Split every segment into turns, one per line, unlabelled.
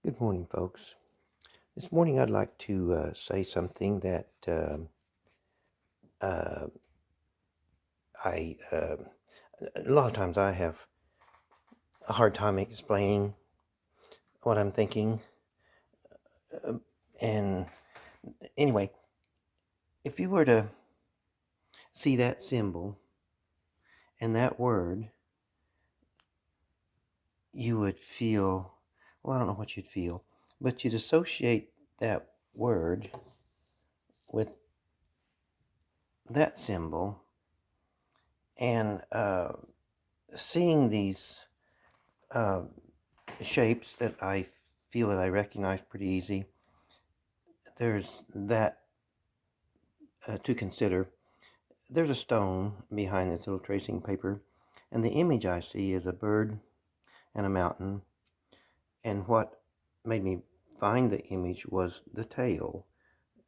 Good morning, folks. This morning I'd like to say something that uh, I, a lot of times I have a hard time explaining what I'm thinking. Uh, and anyway, if you were to see that symbol and that word, you would feel, well, I don't know what you'd feel, but you'd associate that word with that symbol and seeing these uh, shapes that I feel that I recognize pretty easy. There's that to consider. There's a stone behind this little tracing paper, and the image I see is a bird and a mountain. And what made me find the image was the tail,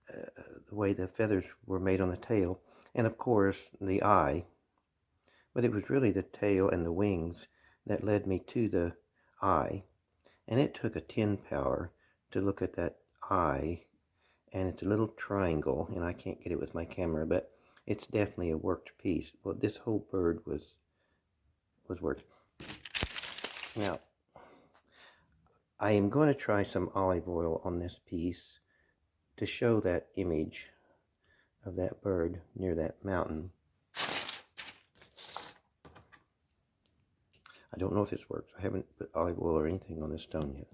the way the feathers were made on the tail, and of course the eye. But it was really the tail and the wings that led me to the eye. And it took a 10 power to look at that eye, and it's a little triangle, and I can't get it with my camera, but it's definitely a worked piece. Well, this whole bird was worked. Now, I am going to try some olive oil on this piece to show that image of that bird near that mountain. I don't know if this works. I haven't put olive oil or anything on this stone yet.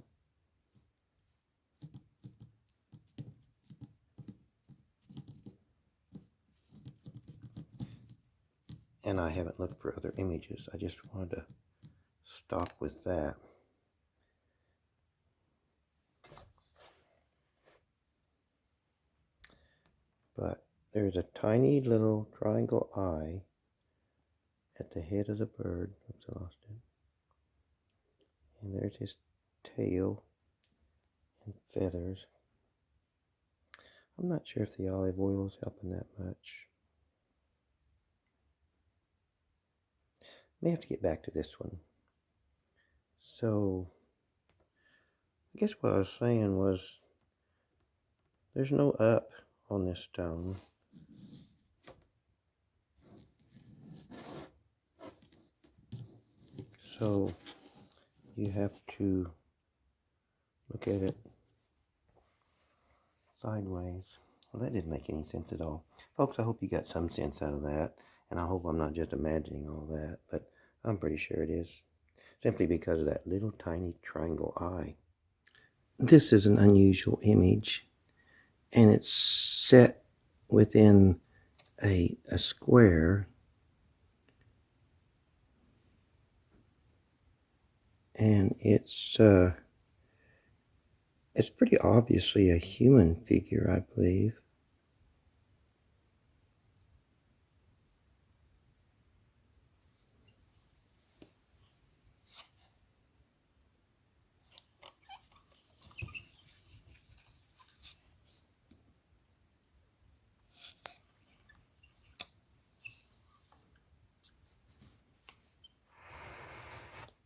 And I haven't looked for other images. I just wanted to stop with that. But there's a tiny little triangle eye at the head of the bird. Oops, I lost it. And there's his tail and feathers. I'm not sure if the olive oil is helping that much. May have to get back to this one. So, I guess what I was saying was there's no up on this stone. So, you have to look at it sideways. Well, that didn't make any sense at all. Folks, I hope you got some sense out of that, and I hope I'm not just imagining all that, but I'm pretty sure it is, simply because of that little tiny triangle eye. This is an unusual image, and it's set within a square, and it's pretty obviously a human figure, I believe.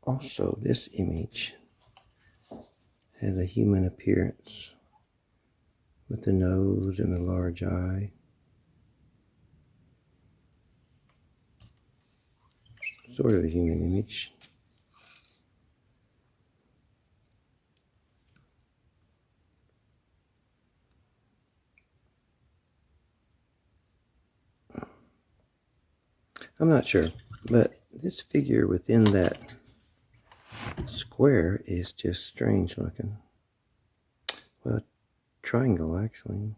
Also, this image has a human appearance with the nose and the large eye. Sort of a human image. I'm not sure, but this figure within that square is just strange looking. Well, triangle actually.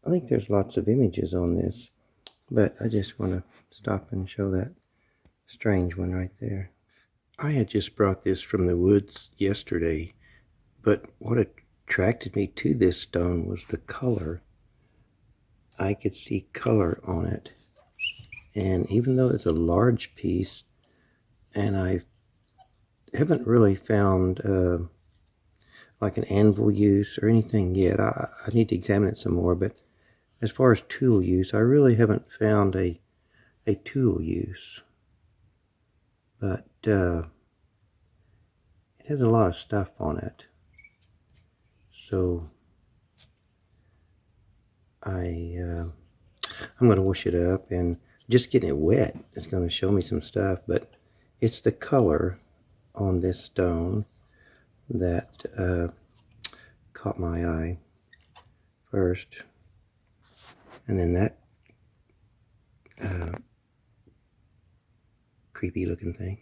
I think there's lots of images on this, but I just want to stop and show that strange one right there. I had just brought this from the woods yesterday, but what attracted me to this stone was the color. I could see color on it, and even though it's a large piece, and I haven't really found like an anvil use or anything yet. I need to examine it some more, but as far as tool use, I really haven't found a tool use. but it has a lot of stuff on it. So I'm going to wash it up, and just getting it wet is going to show me some stuff, but it's the color on this stone that caught my eye first, and then that creepy looking thing.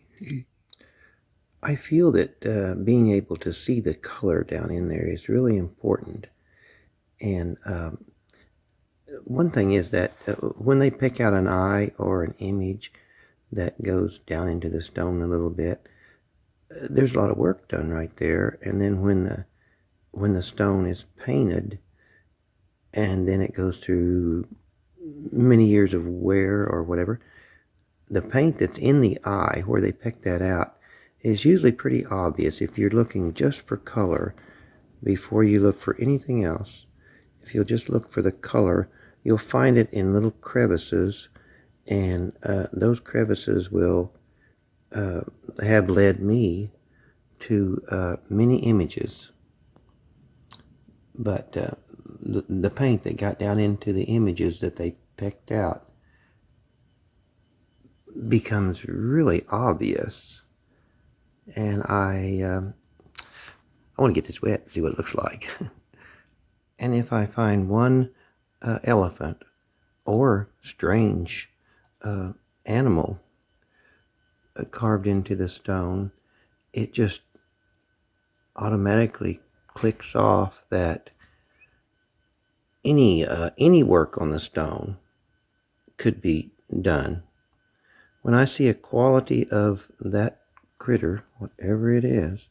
I feel that being able to see the color down in there is really important. And one thing is that when they pick out an eye or an image that goes down into the stone a little bit, there's a lot of work done right there. And then when the stone is painted, and then it goes through many years of wear or whatever, the paint that's in the eye where they pick that out is usually pretty obvious if you're looking just for color before you look for anything else. If you'll just look for the color, you'll find it in little crevices, and those crevices will have led me to many images. But the paint that got down into the images that they picked out becomes really obvious. And I want to get this wet and see what it looks like. And if I find one elephant or strange animal carved into the stone, it just automatically clicks off that any work on the stone could be done. When I see a quality of that critter, whatever it is,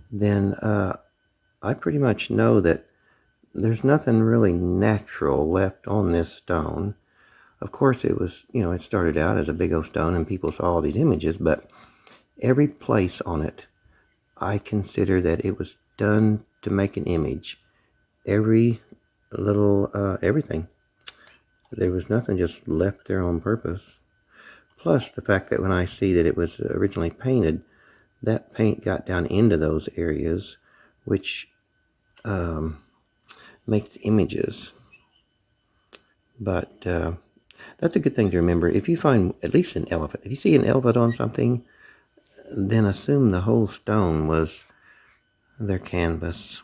then I pretty much know that there's nothing really natural left on this stone. Of course, it was, it started out as a big old stone and people saw all these images, but every place on it, I consider that it was done to make an image. Every little, everything. There was nothing just left there on purpose. Plus the fact that when I see that it was originally painted, that paint got down into those areas, which makes images. But that's a good thing to remember. If you find at least an elephant, if you see an elephant on something, then assume the whole stone was their canvas.